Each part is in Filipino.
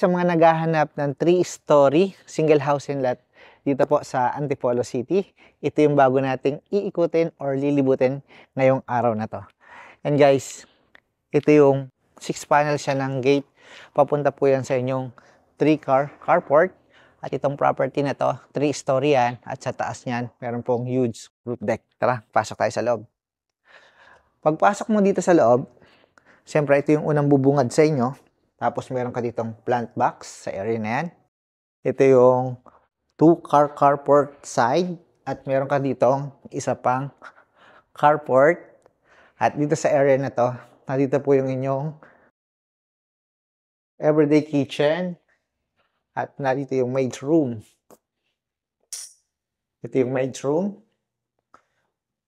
sa mga naghahanap ng 3-story single house and lot dito po sa Antipolo City, ito yung bago nating iikutin or lilibutin ngayong araw na to. And guys, ito yung 6 panel siya ng gate. Papunta po yan sa inyong 3-car carport. At itong property na to, 3-story yan. At sa taas niyan, meron pong huge roof deck. Tara, pasok tayo sa loob. Pagpasok mo dito sa loob, siyempre ito yung unang bubungad sa inyo. Tapos meron ka ditong plant box sa area na yan. Ito yung 2-car carport side. At meron ka ditong isa pang carport. At dito sa area na to, nandito po yung inyong everyday kitchen. At nandito yung maid's room. Ito yung maid's room.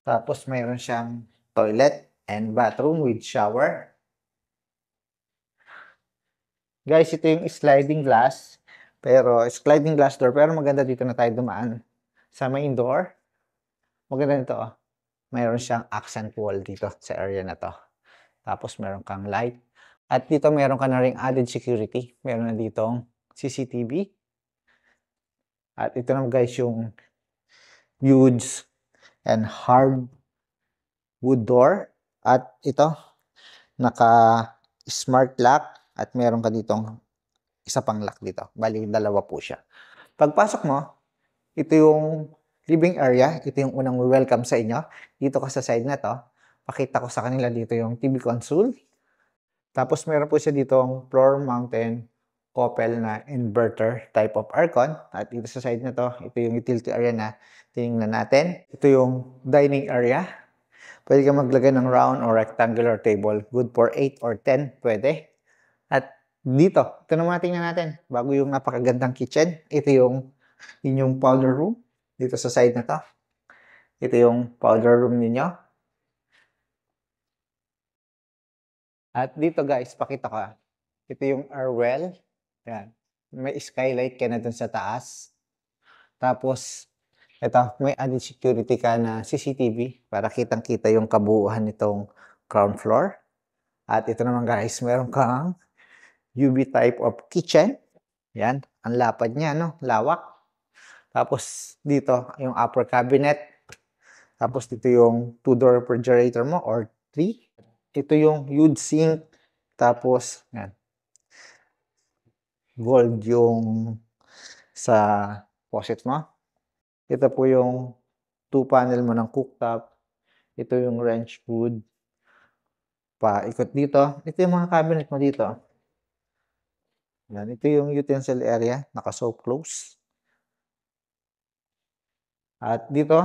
Tapos mayroon siyang toilet and bathroom with shower. Guys, ito yung sliding glass. Sliding glass door. Pero maganda dito na tayo dumaan sa main door. Maganda nito. Oh. Mayroon siyang accent wall dito sa area na to. Tapos meron kang light. At dito meron ka na ring added security. Meron na ditong CCTV. At ito naman guys yung huge and hard wood door. At ito, naka-smart lock. At meron ka ditong isa pang lock dito. Bali, dalawa po siya. Pagpasok mo, ito yung living area. Ito yung unang welcome sa inyo. Dito ka sa side na to. Pakita ko sa kanila dito yung TV console. Tapos meron po siya ditong floor mountain couple na inverter type of aircon. At dito sa side na to, ito yung utility area na tinignan natin. Ito yung dining area. Pwede ka maglagay ng round or rectangular table. Good for 8 or 10, pwede. At dito, ito naman tingnan natin. Bago yung napakagandang kitchen. Ito yung inyong powder room. Dito sa side na to. Ito yung powder room ninyo. At dito guys, pakita ko. Ito yung air well. Yan. May skylight ka na dun sa taas. Tapos, ito, may added security ka na CCTV para kitang-kita yung kabuuan nitong ground floor. At ito naman guys, meron kang UV type of kitchen. Yan, ang lapad niya, no? Lawak. Tapos, dito, yung upper cabinet. Tapos, dito yung 2-door refrigerator mo or 3. Ito yung huge sink. Tapos, yan. Gold yung sa faucet mo. Ito po yung 2 panel mo ng cooktop. Ito yung range hood. Paikot dito. Ito yung mga cabinet mo dito. Yan. Ito yung utensil area. Naka-soap close. At dito,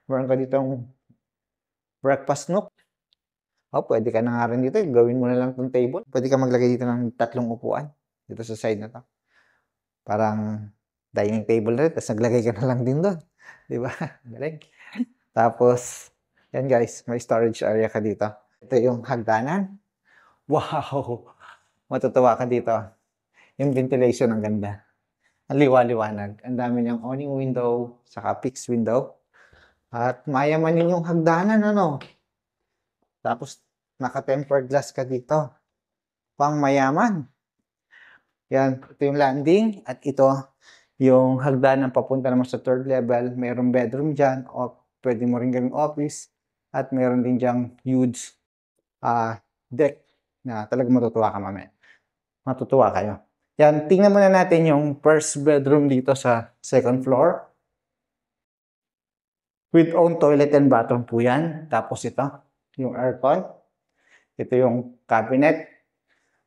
meron ka ditong breakfast nook. Pwede ka na nga rin dito. Gawin mo na lang itong table. Pwede ka maglagay dito ng 3 upuan. Dito sa side na to. Parang dining table na rin. Tapos naglagay ka na lang din doon. Diba? Galing. Tapos, yan guys. May storage area ka dito. Ito yung hagdanan. Wow! Matutuwa ka dito. Yung ventilation ang ganda. Ang liwa-liwanag. Ang dami niyang awning window. Saka fixed window. At mayamanin yung hagdanan. Ano? Tapos, naka-tempered glass ka dito. Pang mayaman. Yan, ito yung landing at ito yung hagdanan papunta naman sa 3rd level. Mayroong bedroom dyan o pwede mo rin gawing office at mayroon din dyang huge deck na talagang matutuwa ka mamaya. Matutuwa kayo. Yan, tingnan muna natin yung first bedroom dito sa 2nd floor. With own toilet and bathroom po yan. Tapos ito, yung aircon. Ito yung cabinet.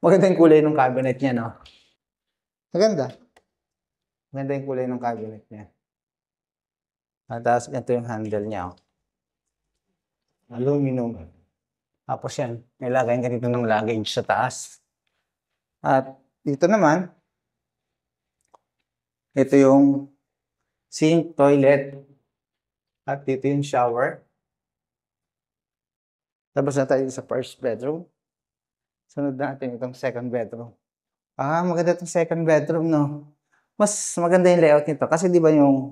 Maganda yung kulay ng cabinet niya, no? Maganda. Maganda yung kulay ng cabinet niya. At tapos ito yung handle niya. Oh. Aluminum. Tapos yan, nilagay ka dito ng luggage sa taas. At dito naman, ito yung sink, toilet. At dito yung shower. Tapos na tayo sa first bedroom. Sunod natin itong 2nd bedroom. Maganda itong 2nd bedroom, no? Mas maganda yung layout nito. Kasi di ba yung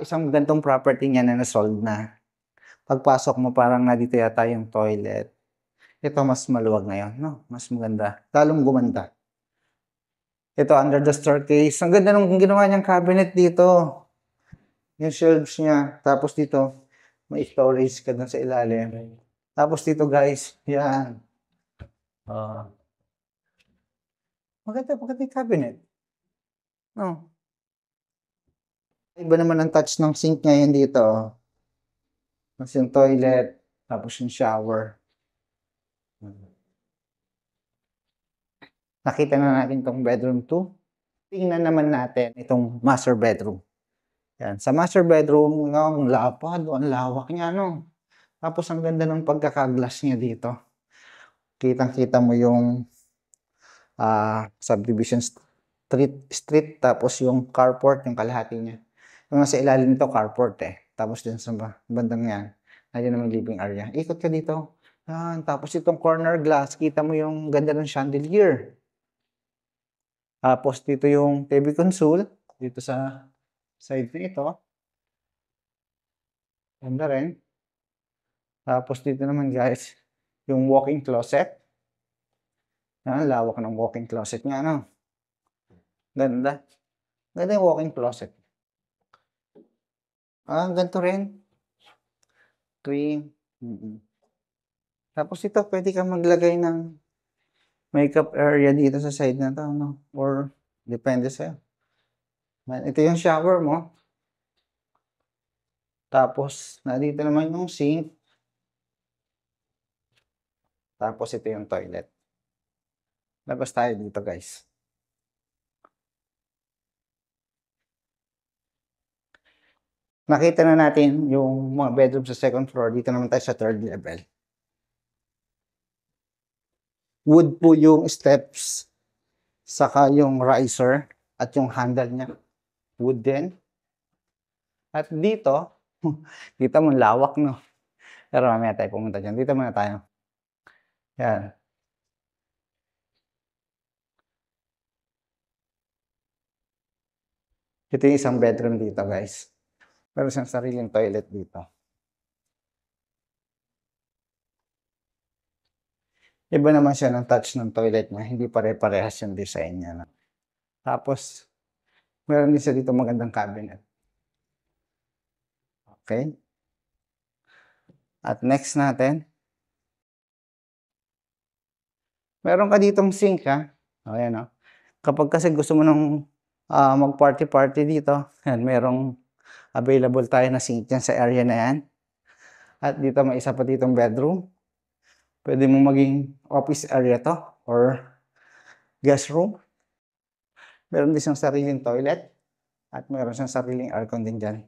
isang gantong property niya na nasold na. Pagpasok mo parang nandito yata yung toilet. Ito mas maluwag ngayon, no? Mas maganda. Lalong gumanda. Ito, under the staircase. Ang ganda nung ginawa niyang cabinet dito. Yung shelves niya. Tapos dito, may storage ka dun sa ilalim. Tapos dito, guys, yan. Maganda yung cabinet. No. Iba naman ang touch ng sink ngayon dito. Tapos yung toilet, tapos yung shower. Nakita na natin itong bedroom 2. Tingnan naman natin itong master bedroom. Yan. Sa master bedroom, ang lapad, ang lawak niya, no? Tapos ang ganda ng pagkakaglass niya dito. Kitang-kita mo yung subdivision street, tapos yung carport, yung kalahati niya. Yung nasa ilalim nito, carport eh. Tapos din sa bandang yan, nandiyan naman living area. Ikot ka dito. Yan. Tapos itong corner glass, kita mo yung ganda ng chandelier. Tapos dito yung TV console, dito sa side na ito. Ganda rin. Tapos dito naman guys, yung walk-in closet. Yan, lawak ng walk-in closet nga, no? Ganda. Ganda yung walk-in closet. Ganito rin. Twin. Tapos ito, pwede ka maglagay ng makeup area dito sa side na to, no? Or, depende sa'yo. Ito yung shower mo. Tapos, nandito naman yung sink. Tapos, ito yung toilet. Labas tayo dito, guys. Nakita na natin yung mga bedroom sa second floor. Dito naman tayo sa third level. Wood po yung steps, saka yung riser, at yung handle niya. Wood din. At dito, kita mo lawak, no? Pero mamaya tayo pumunta dyan. Dito muna tayo. Yan. Ito yung isang bedroom dito, guys. Meron siyang sariling toilet dito. Iba naman siya ng touch ng toilet niya. Hindi pare-parehas yung design niya. No? Tapos, meron din siya dito magandang cabinet. Okay? At next natin, meron ka ditong sink, ha? Ayan, no? Kapag kasi gusto mo nang mag-party-party dito, yan, merong available tayo na sink dyan sa area na yan. At dito may isa pa ditong bedroom. Pwede mo maging office area to or guest room. Meron din siyang sariling toilet at meron siyang sariling aircon din dyan.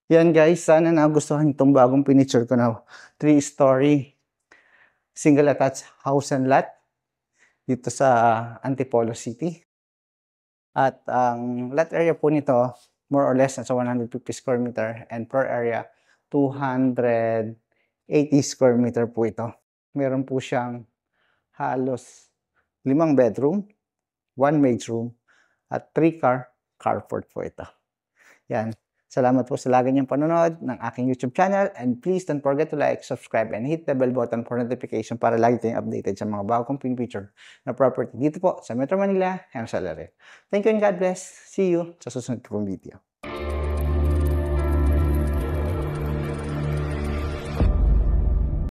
Yan guys, sana nagustuhan itong bagong pinicture ko na 3-story single attached house and lot dito sa Antipolo City. At ang lot area po nito, more or less, nasa 150 square meter and per area, 280 square meter po ito. Meron po siyang halos 5 bedroom, 1 maid's room, at 3-car carport po ito. Yan. Salamat po sa lagi niyong panonood ng aking YouTube channel and please don't forget to like, subscribe, and hit the bell button for notification para lagi tayong updated sa mga bagong pin-feature na property dito po sa Metro Manila and sa Laredo. Thank you and God bless. See you sa susunod kong video.